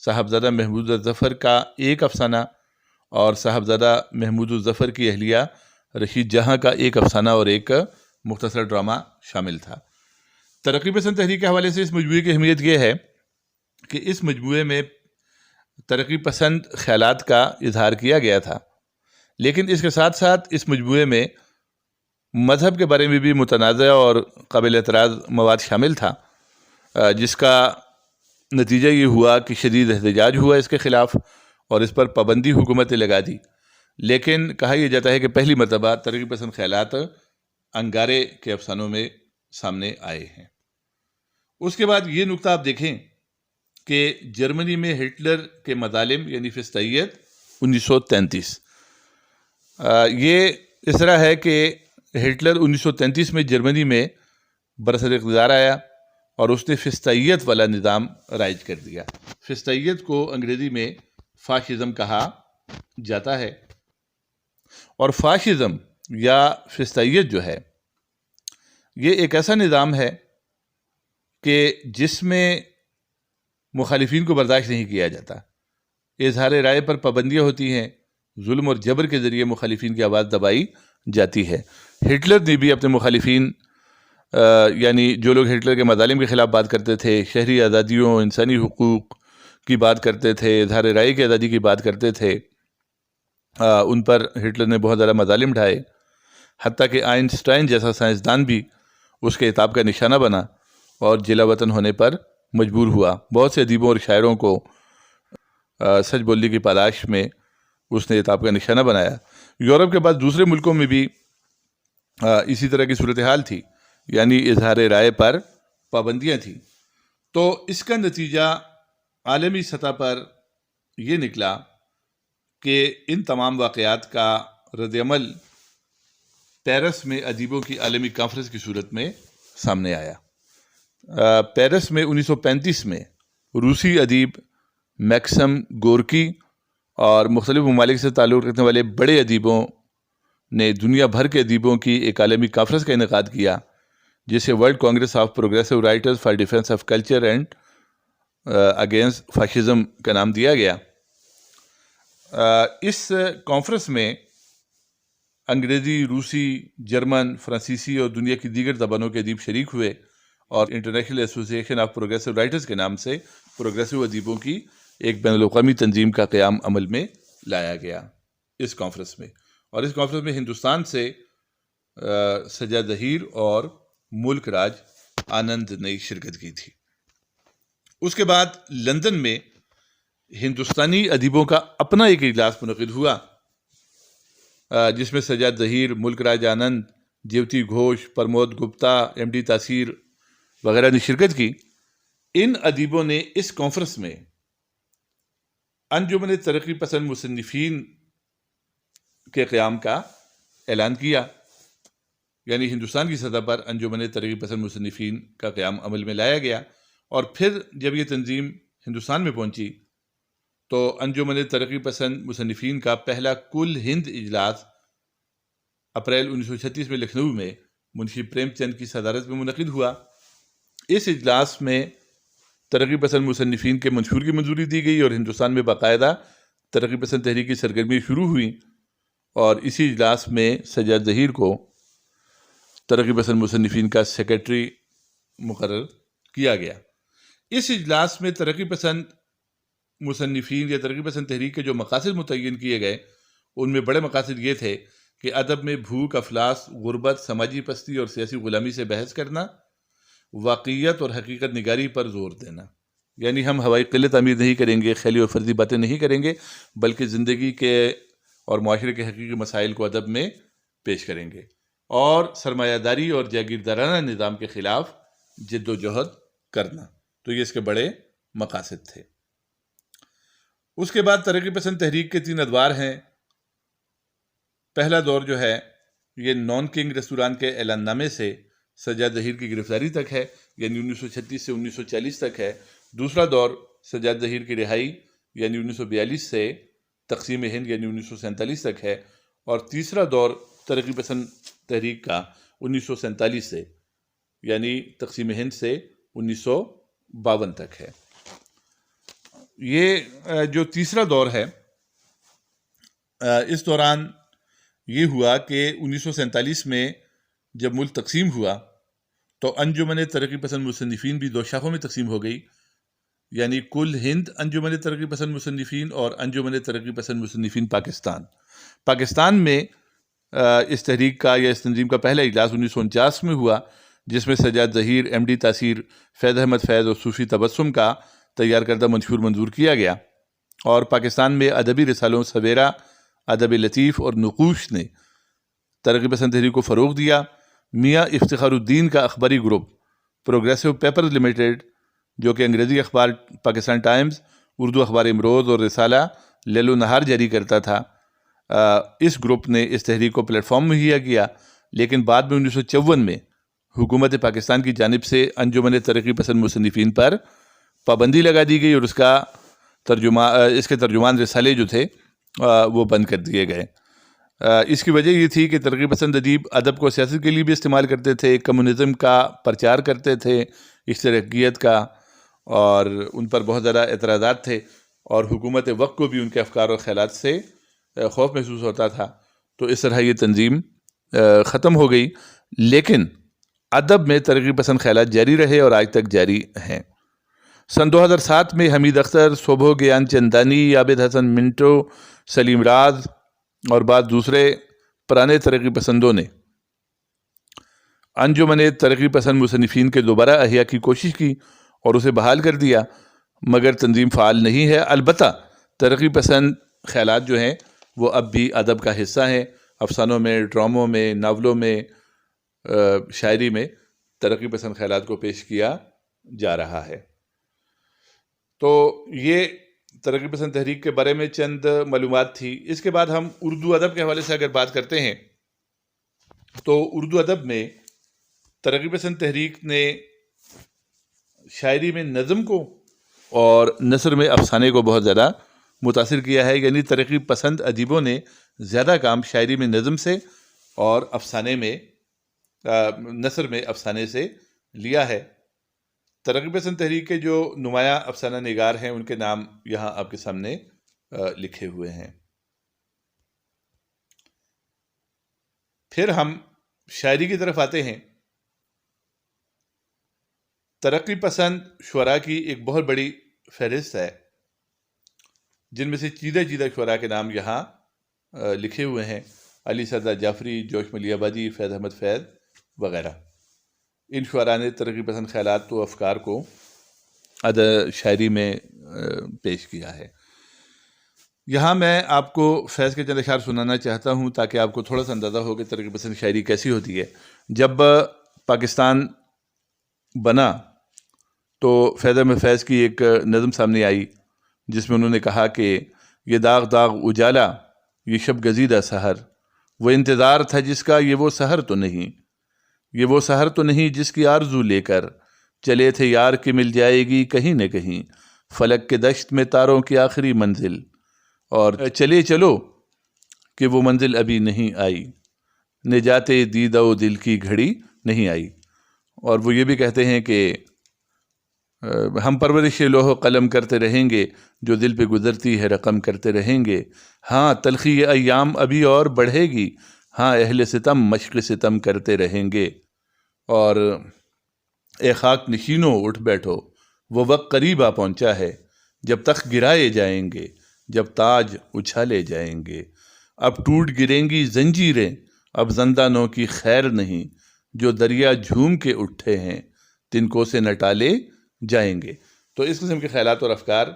صاحبزادہ محمود الظفر کا ایک افسانہ اور صاحبزادہ محمود الظفر کی اہلیہ رشید جہاں کا ایک افسانہ اور ایک مختصر ڈرامہ شامل تھا۔ ترقی پسند تحریک کے حوالے سے اس مجموعے کی اہمیت یہ ہے کہ اس مجموعے میں ترقی پسند خیالات کا اظہار کیا گیا تھا، لیکن اس کے ساتھ ساتھ اس مجموعے میں مذہب کے بارے میں بھی متنازع اور قابل اعتراض مواد شامل تھا، جس کا نتیجہ یہ ہوا کہ شدید احتجاج ہوا اس کے خلاف اور اس پر پابندی حکومت نے لگا دی۔ لیکن کہا یہ جاتا ہے کہ پہلی مرتبہ ترقی پسند خیالات انگارے کے افسانوں میں سامنے آئے ہیں۔ اس کے بعد یہ نکتہ آپ دیکھیں کہ جرمنی میں ہٹلر کے مظالم یعنی فسطائیت 1933، یہ اس طرح ہے کہ ہٹلر 1933 میں جرمنی میں برسر اقتدار آیا اور اس نے فسطائیت والا نظام رائج کر دیا۔ فسطائیت کو انگریزی میں فاشزم کہا جاتا ہے، اور فاشزم یا فسطائیت جو ہے یہ ایک ایسا نظام ہے کہ جس میں مخالفین کو برداشت نہیں کیا جاتا، اظہار رائے پر پابندیاں ہوتی ہیں، ظلم اور جبر کے ذریعے مخالفین کی آواز دبائی جاتی ہے۔ ہٹلر نے بھی اپنے مخالفین یعنی جو لوگ ہٹلر کے مظالم کے خلاف بات کرتے تھے، شہری آزادیوں، انسانی حقوق کی بات کرتے تھے، اظہار رائے کی آزادی کی بات کرتے تھے، ان پر ہٹلر نے بہت زیادہ مظالم ڈھائے، حتیٰ کہ آئنسٹائن جیسا سائنسدان بھی اس کے عتاب کا نشانہ بنا اور جلا وطن ہونے پر مجبور ہوا۔ بہت سے ادیبوں اور شاعروں کو سچ بولنے کی پاداش میں اس نے عتاب کا نشانہ بنایا۔ یورپ کے بعد دوسرے ملکوں میں بھی اسی طرح کی صورتحال تھی، یعنی اظہار رائے پر پابندیاں تھیں۔ تو اس کا نتیجہ عالمی سطح پر یہ نکلا کہ ان تمام واقعات کا رد عمل پیرس میں ادیبوں کی عالمی کانفرنس کی صورت میں سامنے آیا۔ پیرس میں 1935 میں روسی ادیب میکسم گورکی اور مختلف ممالک سے تعلق رکھنے والے بڑے ادیبوں نے دنیا بھر کے ادیبوں کی ایک عالمی کانفرنس کا انعقاد کیا، جسے world Congress of progressive writers for defence of culture and against fascism کا نام دیا گیا۔ اس کانفرنس میں انگریزی، روسی، جرمن، فرانسیسی اور دنیا کی دیگر زبانوں کے ادیب شریک ہوئے، اور انٹرنیشنل ایسوسی ایشن آف پروگریسو رائٹرز کے نام سے پروگریسو ادیبوں کی ایک بین الاقوامی تنظیم کا قیام عمل میں لایا گیا اس کانفرنس میں۔ اور اس کانفرنس میں ہندوستان سے سجاد ظہیر اور ملک راج آنند نے شرکت کی تھی۔ اس کے بعد لندن میں ہندوستانی ادیبوں کا اپنا ایک اجلاس منعقد ہوا، جس میں سجاد ظہیر، ملک راج آنند، جیوتی گھوش، پرمود گپتا، ایم ڈی تاثیر وغیرہ نے شرکت کی۔ ان ادیبوں نے اس کانفرنس میں انجمن ترقی پسند مصنفین کے قیام کا اعلان کیا، یعنی ہندوستان کی سطح پر انجمن ترقی پسند مصنفین کا قیام عمل میں لایا گیا۔ اور پھر جب یہ تنظیم ہندوستان میں پہنچی تو انجمن ترقی پسند مصنفین کا پہلا کل ہند اجلاس اپریل 1936 میں لکھنؤ میں منشی پریم چند کی صدارت میں منعقد ہوا۔ اس اجلاس میں ترقی پسند مصنفین کے منشور کی منظوری دی گئی اور ہندوستان میں باقاعدہ ترقی پسند تحریک کی سرگرمی شروع ہوئی، اور اسی اجلاس میں سجاد ظہیر کو ترقی پسند مصنفین کا سیکریٹری مقرر کیا گیا۔ اس اجلاس میں ترقی پسند مصنفین یا ترقی پسند تحریک کے جو مقاصد متعین کیے گئے، ان میں بڑے مقاصد یہ تھے کہ ادب میں بھوک، افلاس، غربت، سماجی پستی اور سیاسی غلامی سے بحث کرنا، واقعیت اور حقیقت نگاری پر زور دینا، یعنی ہم ہوائی قلت تعمیر نہیں کریں گے، خیالی اور فرضی باتیں نہیں کریں گے، بلکہ زندگی کے اور معاشرے کے حقیقی مسائل کو ادب میں پیش کریں گے، اور سرمایہ داری اور جاگیردارانہ نظام کے خلاف جد و جہد کرنا۔ تو یہ اس کے بڑے مقاصد تھے۔ اس کے بعد ترقی پسند تحریک کے 3 ادوار ہیں۔ پہلا دور جو ہے یہ نان کنگ ریستوران کے اعلان نامے سے سجاد ظہیر کی گرفتاری تک ہے، یعنی 1936 سے 1940 تک ہے۔ دوسرا دور سجاد ظہیر کی رہائی یعنی 1942 سے تقسیم ہند یعنی 1947 تک ہے، اور تیسرا دور ترقی پسند تحریک کا 1947 سے یعنی تقسیم ہند سے 1952 تک ہے۔ یہ جو تیسرا دور ہے، اس دوران یہ ہوا کہ 1947 میں جب ملک تقسیم ہوا تو انجمن ترقی پسند مصنفین بھی دو شاخوں میں تقسیم ہو گئی، یعنی کل ہند انجمن ترقی پسند مصنفین اور انجمن ترقی پسند مصنفین پاکستان میں اس تحریک کا یا اس تنظیم کا پہلا اجلاس 1949 میں ہوا، جس میں سجاد ظہیر، ایم ڈی تاثیر، فیض احمد فیض اور صوفی تبسم کا تیار کردہ منشور منظور کیا گیا، اور پاکستان میں ادبی رسالوں سویرا، ادب لطیف اور نقوش نے ترقی پسند تحریک کو فروغ دیا۔ میاں افتخار الدین کا اخباری گروپ پروگریسو پیپرز لمیٹڈ، جو کہ انگریزی اخبار پاکستان ٹائمز، اردو اخبار امروز اور رسالہ لیل و نہار جاری کرتا تھا، اس گروپ نے اس تحریک کو پلیٹ فارم مہیا کیا، لیکن بعد میں 1954 میں حکومت پاکستان کی جانب سے انجمن ترقی پسند مصنفین پر پابندی لگا دی گئی، اور اس کے ترجمان رسالے جو تھے وہ بند کر دیے گئے۔ اس کی وجہ یہ تھی کہ ترقی پسند ادیب ادب کو سیاست کے لیے بھی استعمال کرتے تھے، کمیونزم کا پرچار کرتے تھے، اشتراکیت کا، اور ان پر بہت زیادہ اعتراضات تھے، اور حکومت وقت کو بھی ان کے افکار اور خیالات سے خوف محسوس ہوتا تھا، تو اس طرح یہ تنظیم ختم ہو گئی۔ لیکن ادب میں ترقی پسند خیالات جاری رہے اور آج تک جاری ہیں۔ سن 2007 میں حمید اختر، صبح گیان چندانی، عابد حسن منٹو، سلیم راز اور بعض دوسرے پرانے ترقی پسندوں نے انجمن ترقی پسند مصنفین کے دوبارہ احیاء کی کوشش کی اور اسے بحال کر دیا، مگر تنظیم فعال نہیں ہے۔ البتہ ترقی پسند خیالات جو ہیں وہ اب بھی ادب کا حصہ ہیں، افسانوں میں، ڈراموں میں، ناولوں میں، شاعری میں ترقی پسند خیالات کو پیش کیا جا رہا ہے۔ تو یہ ترقی پسند تحریک کے بارے میں چند معلومات تھی۔ اس کے بعد ہم اردو ادب کے حوالے سے اگر بات کرتے ہیں تو اردو ادب میں ترقی پسند تحریک نے شاعری میں نظم کو اور نثر میں افسانے کو بہت زیادہ متاثر کیا ہے، یعنی ترقی پسند ادیبوں نے زیادہ کام شاعری میں نظم سے اور نثر میں افسانے سے لیا ہے۔ ترقی پسند تحریک کے جو نمایاں افسانہ نگار ہیں ان کے نام یہاں آپ کے سامنے لکھے ہوئے ہیں۔ پھر ہم شاعری کی طرف آتے ہیں۔ ترقی پسند شعراء کی ایک بہت بڑی فہرست ہے، جن میں سے چیدہ شعراء کے نام یہاں لکھے ہوئے ہیں: علی سردار جعفری، جوش ملی آبادی، فیض احمد فیض وغیرہ۔ ان شعراء نے ترقی پسند خیالات و افکار کو شاعری میں پیش کیا ہے۔ یہاں میں آپ کو فیض کے چند اشعار سنانا چاہتا ہوں تاکہ آپ کو تھوڑا سا اندازہ ہو کہ ترقی پسند شاعری کیسی ہوتی ہے۔ جب پاکستان بنا تو فیض احمد فیض کی ایک نظم سامنے آئی جس میں انہوں نے کہا کہ یہ داغ داغ اجالا، یہ شب گزیدہ سحر، وہ انتظار تھا جس کا، یہ وہ سحر تو نہیں، یہ وہ سحر تو نہیں جس کی آرزو لے کر چلے تھے یار کہ مل جائے گی کہیں نہ کہیں، فلک کے دشت میں تاروں کی آخری منزل، اور چلے چلو کہ وہ منزل ابھی نہیں آئی، نجات دیدہ و دل کی گھڑی نہیں آئی۔ اور وہ یہ بھی کہتے ہیں کہ ہم پرورش لوح و قلم کرتے رہیں گے، جو دل پہ گزرتی ہے رقم کرتے رہیں گے، ہاں تلخی ایام ابھی اور بڑھے گی، ہاں اہل ستم مشق ستم کرتے رہیں گے۔ اور اے خاک نشینوں اٹھ بیٹھو، وہ وقت قریب آ پہنچا ہے، جب تخت گرائے جائیں گے، جب تاج اچھالے جائیں گے، اب ٹوٹ گریں گی زنجیریں، اب زندانوں کی خیر نہیں، جو دریا جھوم کے اٹھے ہیں تن سے نہ ٹالے جائیں گے۔ تو اس قسم کے خیالات اور افکار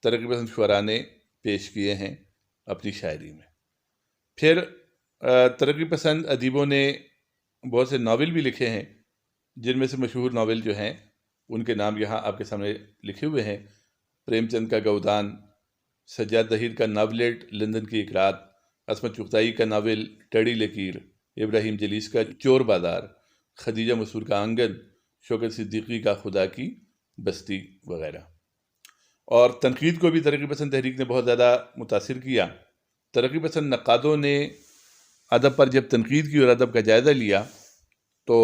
ترقی پسند شعراء نے پیش کیے ہیں اپنی شاعری میں۔ پھر ترقی پسند ادیبوں نے بہت سے ناول بھی لکھے ہیں، جن میں سے مشہور ناول جو ہیں ان کے نام یہاں آپ کے سامنے لکھے ہوئے ہیں: پریم چند کا گودان، سجاد ظہیر کا ناولٹ لندن کی ایک رات، عصمت چغتائی کا ناول ٹیڑھی لکیر، ابراہیم جلیس کا چور بازار، خدیجہ مسرور کا آنگن، شوکت صدیقی کا خدا کی بستی وغیرہ۔ اور تنقید کو بھی ترقی پسند تحریک نے بہت زیادہ متاثر کیا۔ ترقی پسند نقادوں نے ادب پر جب تنقید کی اور ادب کا جائزہ لیا تو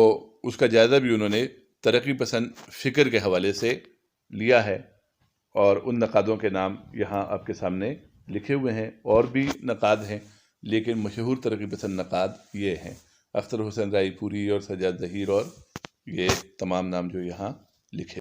اس کا جائزہ بھی انہوں نے ترقی پسند فکر کے حوالے سے لیا ہے، اور ان نقادوں کے نام یہاں آپ کے سامنے لکھے ہوئے ہیں۔ اور بھی نقاد ہیں لیکن مشہور ترقی پسند نقاد یہ ہیں، اختر حسین رائے پوری اور سجاد ظہیر، اور یہ تمام نام جو یہاں لکھے